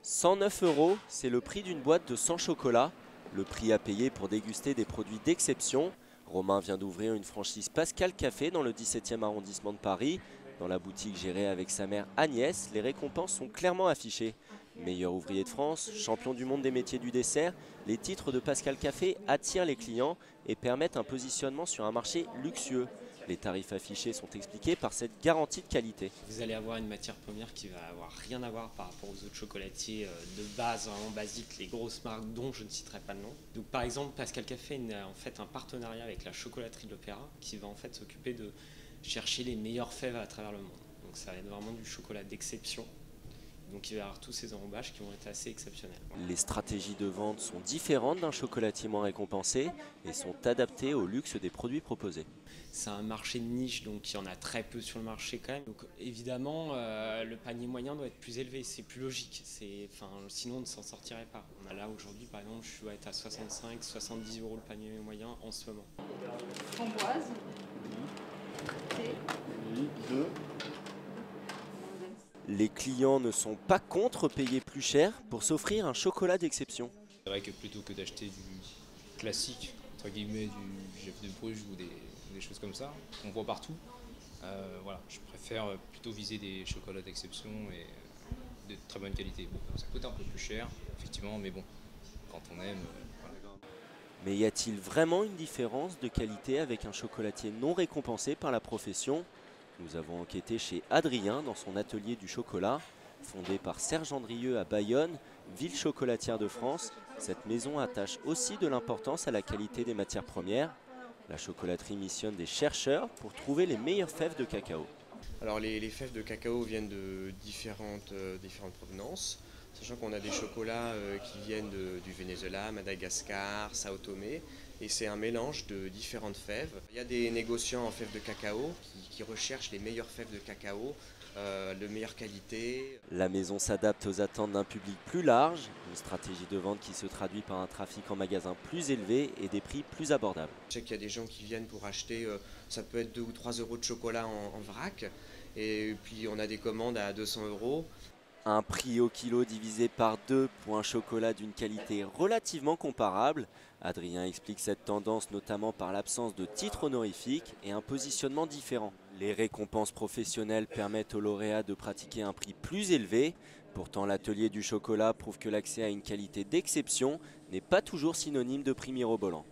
109 €, c'est le prix d'une boîte de 100 chocolats. Le prix à payer pour déguster des produits d'exception. Romain vient d'ouvrir une franchise Pascal Café dans le 17e arrondissement de Paris. Dans la boutique gérée avec sa mère Agnès, les récompenses sont clairement affichées. Meilleur ouvrier de France, champion du monde des métiers du dessert, les titres de Pascal Café attirent les clients et permettent un positionnement sur un marché luxueux. Les tarifs affichés sont expliqués par cette garantie de qualité. Vous allez avoir une matière première qui va avoir rien à voir par rapport aux autres chocolatiers de base, vraiment basiques, les grosses marques dont je ne citerai pas le nom. Donc par exemple, Pascal Café a en fait un partenariat avec la chocolaterie de l'Opéra qui va en fait s'occuper de chercher les meilleures fèves à travers le monde. Donc ça va être vraiment du chocolat d'exception. Donc il va y avoir tous ces enrobages qui vont être assez exceptionnels. Les stratégies de vente sont différentes d'un chocolatier moins récompensé et sont adaptées au luxe des produits proposés. C'est un marché de niche, donc il y en a très peu sur le marché quand même. Donc évidemment, le panier moyen doit être plus élevé, c'est plus logique. Sinon on ne s'en sortirait pas. On a là aujourd'hui, par exemple, je dois être à 65-70 € le panier moyen en ce moment. Framboise, thé. Les clients ne sont pas contre payer plus cher pour s'offrir un chocolat d'exception. C'est vrai que plutôt que d'acheter du classique, entre guillemets, du Jeff de Bruges ou des choses comme ça, qu'on voit partout, voilà, je préfère plutôt viser des chocolats d'exception et de très bonne qualité. Bon, ça coûte un peu plus cher, effectivement, mais bon, quand on aime, voilà. Mais y a-t-il vraiment une différence de qualité avec un chocolatier non récompensé par la profession ? Nous avons enquêté chez Adrien dans son atelier du chocolat. Fondé par Serge Andrieux à Bayonne, ville chocolatière de France, cette maison attache aussi de l'importance à la qualité des matières premières. La chocolaterie missionne des chercheurs pour trouver les meilleures fèves de cacao. Alors les fèves de cacao viennent de différentes provenances, sachant qu'on a des chocolats qui viennent du Venezuela, Madagascar, Sao Tomé, et c'est un mélange de différentes fèves. Il y a des négociants en fèves de cacao qui recherchent les meilleures fèves de cacao, de meilleure qualité. La maison s'adapte aux attentes d'un public plus large, une stratégie de vente qui se traduit par un trafic en magasin plus élevé et des prix plus abordables. Je sais qu'il y a des gens qui viennent pour acheter, ça peut être 2 ou 3 € de chocolat en vrac, et puis on a des commandes à 200 €. Un prix au kilo divisé par 2 pour un chocolat d'une qualité relativement comparable. Adrien explique cette tendance notamment par l'absence de titres honorifiques et un positionnement différent. Les récompenses professionnelles permettent aux lauréats de pratiquer un prix plus élevé. Pourtant, l'atelier du chocolat prouve que l'accès à une qualité d'exception n'est pas toujours synonyme de prix mirobolant.